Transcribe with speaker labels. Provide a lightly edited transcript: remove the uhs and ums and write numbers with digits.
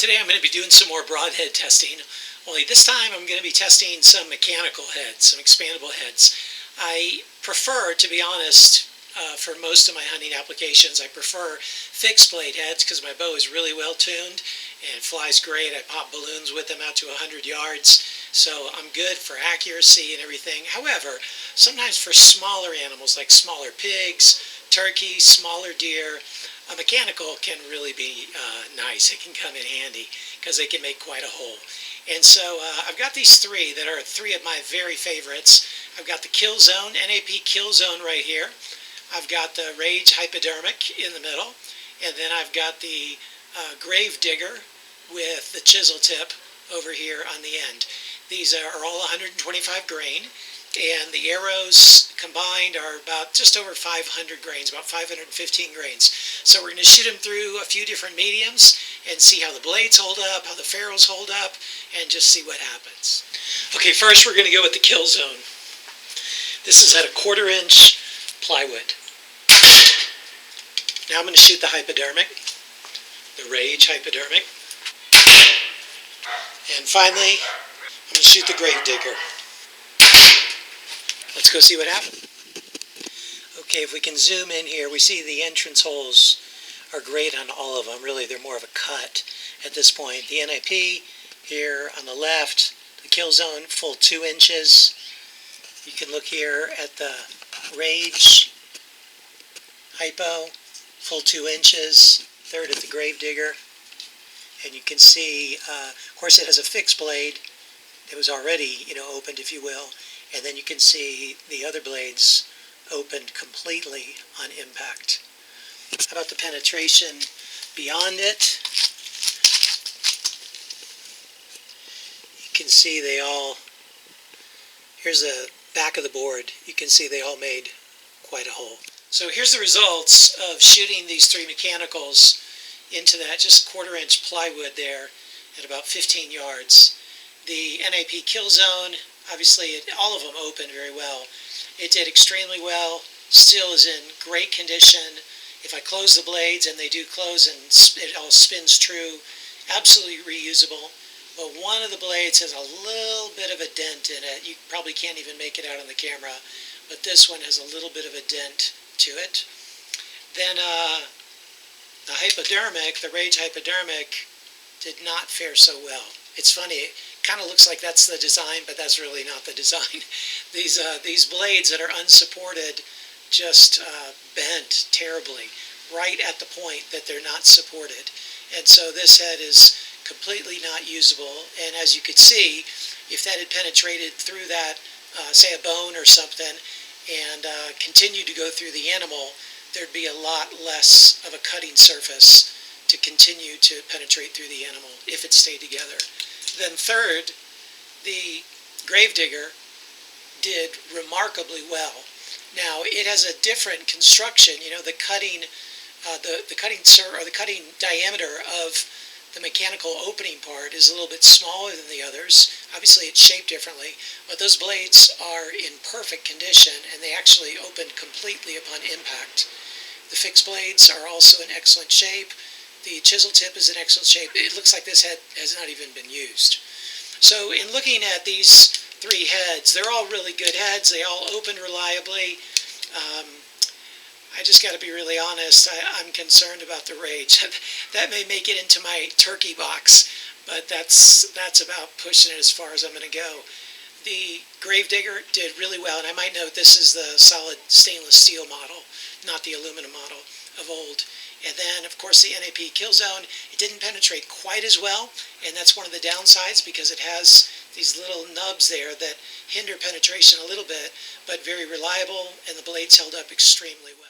Speaker 1: Today I'm going to be doing some more broadhead testing, only this time I'm going to be testing some mechanical heads, some expandable heads. I prefer, to be honest, for most of my hunting applications, I prefer fixed blade heads because my bow is really well tuned and flies great. I pop balloons with them out to 100 yards, so I'm good for accuracy and everything. However, sometimes for smaller animals like smaller pigs, turkeys, smaller deer, a mechanical can really be nice. It can come in handy because they can make quite a hole. And so I've got these three that are three of my very favorites. I've got the Killzone, NAP Killzone right here. I've got the Rage Hypodermic in the middle. And then I've got the Grave Digger with the chisel tip over here on the end. These are all 125 grain. And the arrows combined are about just over 500 grains, about 515 grains. So we're going to shoot them through a few different mediums and see how the blades hold up, how the ferrules hold up, and just see what happens. Okay, first we're going to go with the Killzone. This is at a 1/4 inch plywood. Now I'm going to shoot the Hypodermic, the Rage Hypodermic. And finally, I'm going to shoot the Grave Digger. Let's go see what happens. Okay, if we can zoom in here, we see the entrance holes are great on all of them. Really, they're more of a cut at this point. The NIP here on the left, the Killzone, full 2 inches. You can look here at the Rage Hypo, full 2 inches. Third at the Grave Digger. And you can see, of course, it has a fixed blade. It was already, opened, if you will. And then you can see the other blades opened completely on impact. How about the penetration beyond it? You can see they all, here's the back of the board, you can see they all made quite a hole. So here's the results of shooting these three mechanicals into that just 1/4 inch plywood there at about 15 yards. The NAP Killzone, obviously all of them opened very well. It did extremely well, still is in great condition. If I close the blades, and they do close and it all spins true, absolutely reusable. But one of the blades has a little bit of a dent in it. You probably can't even make it out on the camera, but this one has a little bit of a dent to it. Then the Hypodermic, the Rage Hypodermic, did not fare so well. It's funny, it kind of looks like that's the design, but that's really not the design. These blades that are unsupported just bent terribly right at the point that they're not supported. And so this head is completely not usable. And as you could see, if that had penetrated through that, say a bone or something, and continued to go through the animal, there'd be a lot less of a cutting surface to continue to penetrate through the animal if it stayed together. Then third, the Grave Digger did remarkably well. Now it has a different construction. The cutting, the cutting diameter of the mechanical opening part is a little bit smaller than the others. Obviously it's shaped differently, but those blades are in perfect condition and they actually opened completely upon impact. The fixed blades are also in excellent shape. The chisel tip is in excellent shape. It looks like this head has not even been used. So in looking at these three heads, they're all really good heads. They all opened reliably. I just got to be really honest. I'm concerned about the Rage. That may make it into my turkey box, but that's about pushing it as far as I'm going to go. The Grave Digger did really well, and I might note this is the solid stainless steel model, not the aluminum model of old. And then, of course, the NAP Killzone, it didn't penetrate quite as well, and that's one of the downsides because it has these little nubs there that hinder penetration a little bit, but very reliable, and the blades held up extremely well.